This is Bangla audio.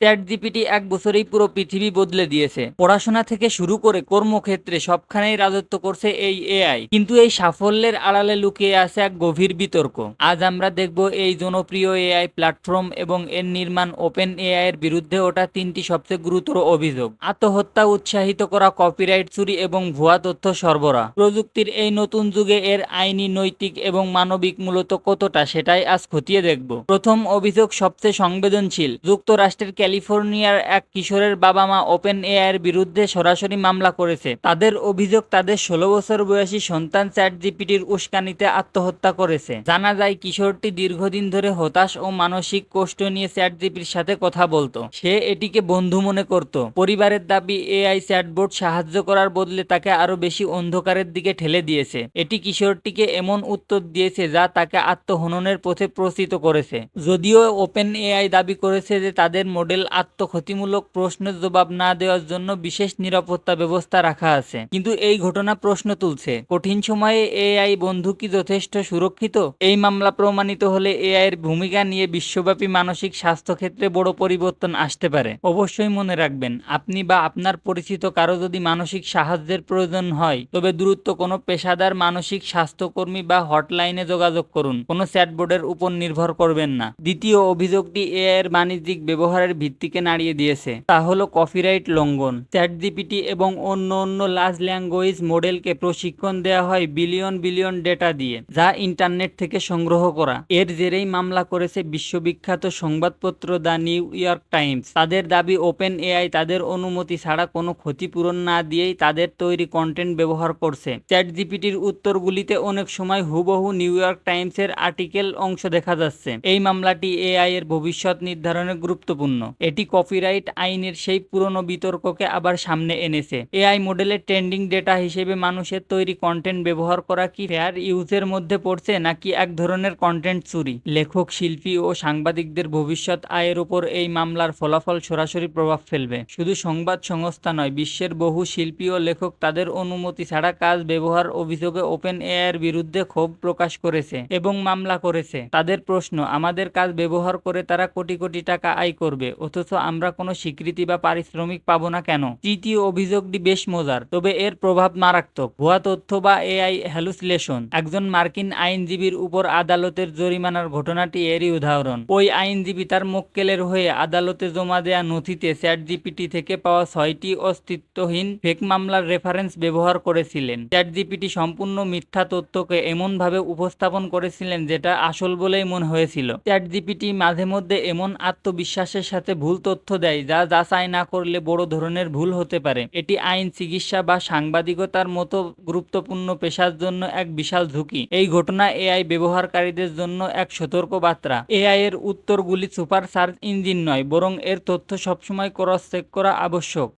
চ্যাটজিপিটি এক বছরেই পুরো পৃথিবী বদলে দিয়েছে। পড়াশোনা থেকে শুরু করে কর্মক্ষেত্রে সবখানেই রাজত্ব করছে এই এআই। কিন্তু এই সাফল্যের আড়ালে লুকিয়ে আছে এক গভীর বিতর্ক। আজ আমরা দেখব এই জনপ্রিয় এআই প্ল্যাটফর্ম এবং এর নির্মাণ ওপেন এআই এর বিরুদ্ধে ওঠা ৩টি সবচেয়ে গুরুতর অভিযোগ: আত্মহত্যা উৎসাহিত করা, কপিরাইট চুরি এবং ভুয়া তথ্য সরবরাহ। প্রযুক্তির এই নতুন যুগে এর আইনি, নৈতিক এবং মানবিক মূলত কতটা, সেটাই আজ খতিয়ে দেখব। প্রথম অভিযোগ সবচেয়ে সংবেদনশীল। যুক্তরাষ্ট্রের ক্যালিফোর্নিয়ার এক কিশোরের বাবা মা ওপেন এআই এর বিরুদ্ধে সরাসরি মামলা করেছে। তাদের অভিযোগ, তাদের ১৬ বছর বয়সী সন্তান চ্যাটজিপিটির উস্কানিতে আত্মহত্যা করেছে। জানা যায় কিশোরটি দীর্ঘদিন ধরে হতাশ ও মানসিক কষ্ট নিয়ে চ্যাটজিপিটির সাথে কথা বলতো। সে এটিকে বন্ধু মনে করত। পরিবারের দাবি, এআই চ্যাটবট সাহায্য করার বদলে তাকে আরো বেশি অন্ধকারের দিকে ঠেলে দিয়েছে। এটি কিশোরটিকে এমন উত্তর দিয়েছে যা তাকে আত্মহননের পথে প্রস্তুত করেছে। যদিও ওপেন এআই দাবি করেছে যে তাদের মডেল আত্মক্ষতিমূলক প্রশ্নের জবাব না দেওয়ার জন্য বিশেষ নিরাপত্তা ব্যবস্থা রাখা আছে, কিন্তু এই ঘটনা প্রশ্ন তুলছে, কঠিন সময়ে এআই বন্ধু কি যথেষ্ট সুরক্ষিত? এই মামলা প্রমাণিত হলে এআই এর ভূমিকা নিয়ে বিশ্বব্যাপী মানসিক স্বাস্থ্য ক্ষেত্রে বড় পরিবর্তন আসতে পারে। অবশ্যই মনে রাখবেন, আপনি বা আপনার পরিচিত কারো যদি মানসিক সাহায্যের প্রয়োজন হয়, তবে দ্রুত কোনো পেশাদার মানসিক স্বাস্থ্যকর্মী বা হটলাইনে যোগাযোগ করুন। কোনো চ্যাটবোর্ডের উপর নির্ভর করবেন না। দ্বিতীয় অভিযোগটি এআই এর বাণিজ্যিক ব্যবহারের ভিত্তিকে নাড়িয়ে দিয়েছে। তা হলো কপিরাইট লঙ্ঘন। চ্যাটজিপিটি এবং অন্য লার্জ ল্যাঙ্গুয়েজ মডেলকে প্রশিক্ষণ দেওয়া হয় বিলিয়ন বিলিয়ন ডেটা দিয়ে, যা ইন্টারনেট থেকে সংগ্রহ করা। এর জেরেই মামলা করেছে বিশ্ববিখ্যাত সংবাদপত্র দ্য নিউ ইয়র্ক টাইমস। তাদের দাবি, ওপেন এআই তাদের অনুমতি ছাড়া কোনো ক্ষতিপূরণ না দিয়েই তাদের তৈরি কন্টেন্ট ব্যবহার করছে। চ্যাটজিপিটির উত্তরগুলিতে অনেক সময় হুবহু নিউ ইয়র্ক টাইমসের আর্টিকেল অংশ দেখা যাচ্ছে। এই মামলাটি এআই এর ভবিষ্যৎ নির্ধারণে গুরুত্বপূর্ণ। এটি কপিরাইট আইনের সেই পুরনো বিতর্ককে আবার সামনে এনেছে। এআই মডেলের ট্রেন্ডিং ডেটা হিসেবে মানুষের তৈরি কন্টেন্ট ব্যবহার করা কি ফেয়ার ইউজের মধ্যে পড়ছে, নাকি এক ধরনের কন্টেন্ট চুরি? লেখক, শিল্পী ও সাংবাদিকদের ভবিষ্যৎ আয়ের উপর এই মামলার ফলাফল সরাসরি প্রভাব ফেলবে। শুধু সংবাদ সংস্থা নয়, বিশ্বের বহু শিল্পী ও লেখক তাদের অনুমতি ছাড়া কাজ ব্যবহার অভিযোগে ওপেন এআই এর বিরুদ্ধে ক্ষোভ প্রকাশ করেছে এবং মামলা করেছে। তাদের প্রশ্ন, আমাদের কাজ ব্যবহার করে তারা কোটি কোটি টাকা আয় করবে, অথচ আমরা কোনো স্বীকৃতি বা পারিশ্রমিক পাবো না কেন? তৃতীয় অভিযোগটি বেশ মজার, তবে এর প্রভাব মারাত্মক। ভুয়া তথ্য বা এআই হ্যালুসিনেশন। একজন মার্কিন আইনজীবীর উপর আদালতের জরিমানার ঘটনাটি এরই উদাহরণ। ওই আইনজীবী তার মক্কেলের হয়ে আদালতে জমা দেয়া নথিতে চ্যাটজিপিটি থেকে পাওয়া 6টি অস্তিত্বহীন ফেক মামলার রেফারেন্স ব্যবহার করেছিলেন। চ্যাটজিপিটি সম্পূর্ণ মিথ্যা তথ্যকে এমনভাবে উপস্থাপন করেছিলেন যেটা আসল বলেই মনে হয়েছিল। চ্যাটজিপিটি মাঝে মধ্যে এমন আত্মবিশ্বাসের সাথে ভুল তথ্য দেয় যা যাচাই না করলে বড় ধরনের ভুল হতে পারে। এটি আইন, চিকিৎসা বা সাংবাদিকতার মতো গুরুত্বপূর্ণ পেশার জন্য এক বিশাল ঝুঁকি। এই ঘটনা এআই ব্যবহারকারীদের জন্য এক সতর্ক বার্তা। এআই এর উত্তরগুলি সুপার সার্চ ইঞ্জিন নয়, বরং এর তথ্য সবসময় ক্রস চেক করা আবশ্যক।